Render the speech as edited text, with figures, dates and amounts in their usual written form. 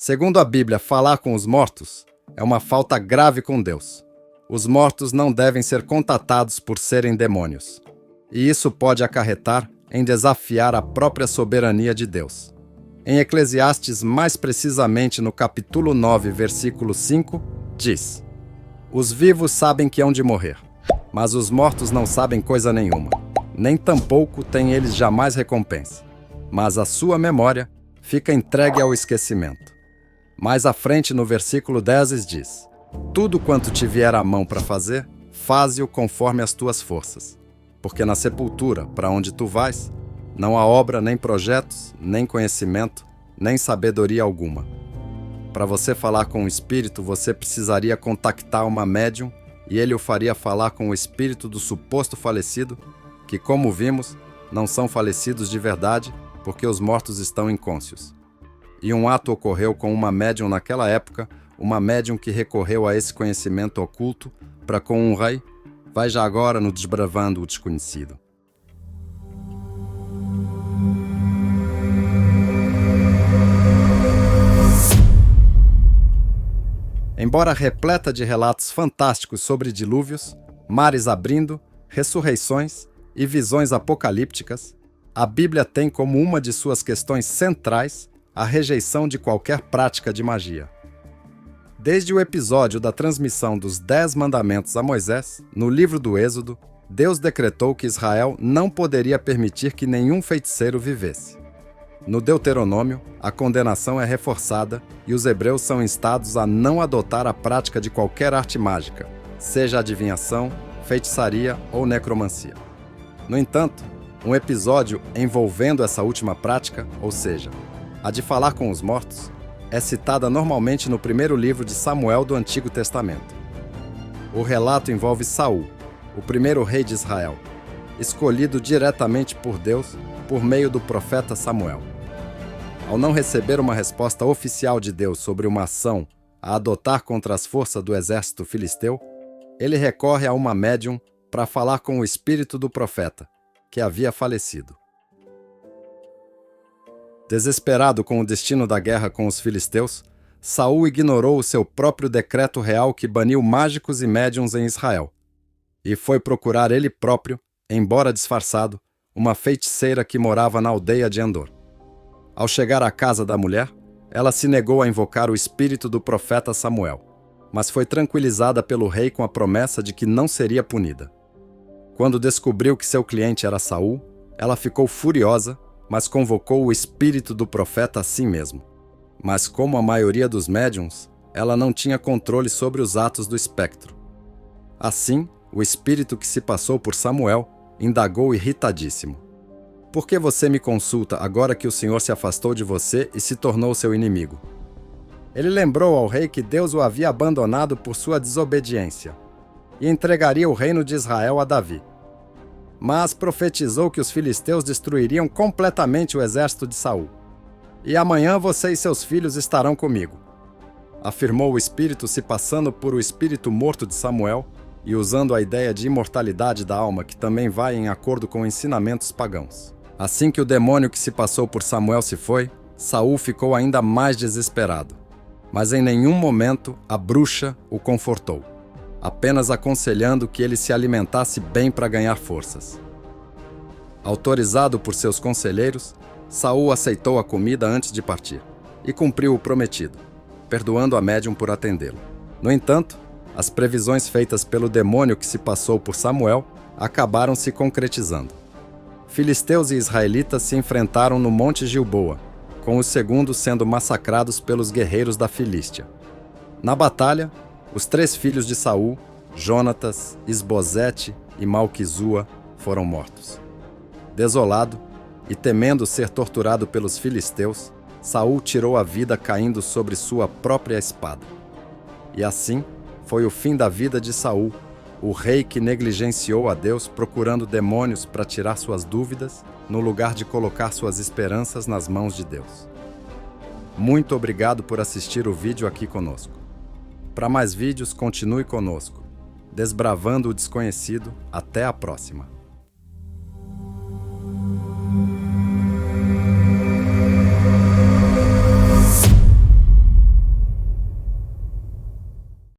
Segundo a Bíblia, falar com os mortos é uma falta grave com Deus. Os mortos não devem ser contatados por serem demônios. E isso pode acarretar em desafiar a própria soberania de Deus. Em Eclesiastes, mais precisamente no capítulo 9, versículo 5, diz: Os vivos sabem que hão de morrer, mas os mortos não sabem coisa nenhuma, nem tampouco têm eles jamais recompensa. Mas a sua memória fica entregue ao esquecimento. Mais à frente, no versículo 10, diz: Tudo quanto te vier à mão para fazer, faze-o conforme as tuas forças. Porque na sepultura, para onde tu vais, não há obra, nem projetos, nem conhecimento, nem sabedoria alguma. Para você falar com o espírito, você precisaria contactar uma médium e ele o faria falar com o espírito do suposto falecido, que, como vimos, não são falecidos de verdade, porque os mortos estão incônscios. E um ato ocorreu com uma médium naquela época, uma médium que recorreu a esse conhecimento oculto para com um rei. Vai já agora no Desbravando o Desconhecido. Embora repleta de relatos fantásticos sobre dilúvios, mares abrindo, ressurreições e visões apocalípticas, a Bíblia tem como uma de suas questões centrais a rejeição de qualquer prática de magia. Desde o episódio da transmissão dos 10 mandamentos a Moisés, no livro do Êxodo, Deus decretou que Israel não poderia permitir que nenhum feiticeiro vivesse. No Deuteronômio, a condenação é reforçada e os hebreus são instados a não adotar a prática de qualquer arte mágica, seja adivinhação, feitiçaria ou necromancia. No entanto, um episódio envolvendo essa última prática, ou seja, a de falar com os mortos, é citada normalmente no primeiro livro de Samuel do Antigo Testamento. O relato envolve Saul, o primeiro rei de Israel, escolhido diretamente por Deus por meio do profeta Samuel. Ao não receber uma resposta oficial de Deus sobre uma ação a adotar contra as forças do exército filisteu, ele recorre a uma médium para falar com o espírito do profeta, que havia falecido. Desesperado com o destino da guerra com os filisteus, Saul ignorou o seu próprio decreto real que baniu mágicos e médiuns em Israel, e foi procurar ele próprio, embora disfarçado, uma feiticeira que morava na aldeia de Endor. Ao chegar à casa da mulher, ela se negou a invocar o espírito do profeta Samuel, mas foi tranquilizada pelo rei com a promessa de que não seria punida. Quando descobriu que seu cliente era Saul, ela ficou furiosa, mas convocou o espírito do profeta a si mesmo. Mas como a maioria dos médiuns, ela não tinha controle sobre os atos do espectro. Assim, o espírito que se passou por Samuel indagou irritadíssimo: Por que você me consulta agora que o Senhor se afastou de você e se tornou seu inimigo? Ele lembrou ao rei que Deus o havia abandonado por sua desobediência e entregaria o reino de Israel a Davi. Mas profetizou que os filisteus destruiriam completamente o exército de Saul. E amanhã você e seus filhos estarão comigo, afirmou o espírito se passando por o espírito morto de Samuel e usando a ideia de imortalidade da alma que também vai em acordo com ensinamentos pagãos. Assim que o demônio que se passou por Samuel se foi, Saul ficou ainda mais desesperado. Mas em nenhum momento a bruxa o confortou, apenas aconselhando que ele se alimentasse bem para ganhar forças. Autorizado por seus conselheiros, Saul aceitou a comida antes de partir e cumpriu o prometido, perdoando a médium por atendê-lo. No entanto, as previsões feitas pelo demônio que se passou por Samuel acabaram se concretizando. Filisteus e israelitas se enfrentaram no Monte Gilboa, com os segundos sendo massacrados pelos guerreiros da Filístia. Na batalha, os 3 filhos de Saul, Jonatas, Isbosete e Malquizua, foram mortos. Desolado e temendo ser torturado pelos filisteus, Saul tirou a vida caindo sobre sua própria espada. E assim foi o fim da vida de Saul, o rei que negligenciou a Deus procurando demônios para tirar suas dúvidas, no lugar de colocar suas esperanças nas mãos de Deus. Muito obrigado por assistir o vídeo aqui conosco. Para mais vídeos, continue conosco. Desbravando o Desconhecido. Até a próxima!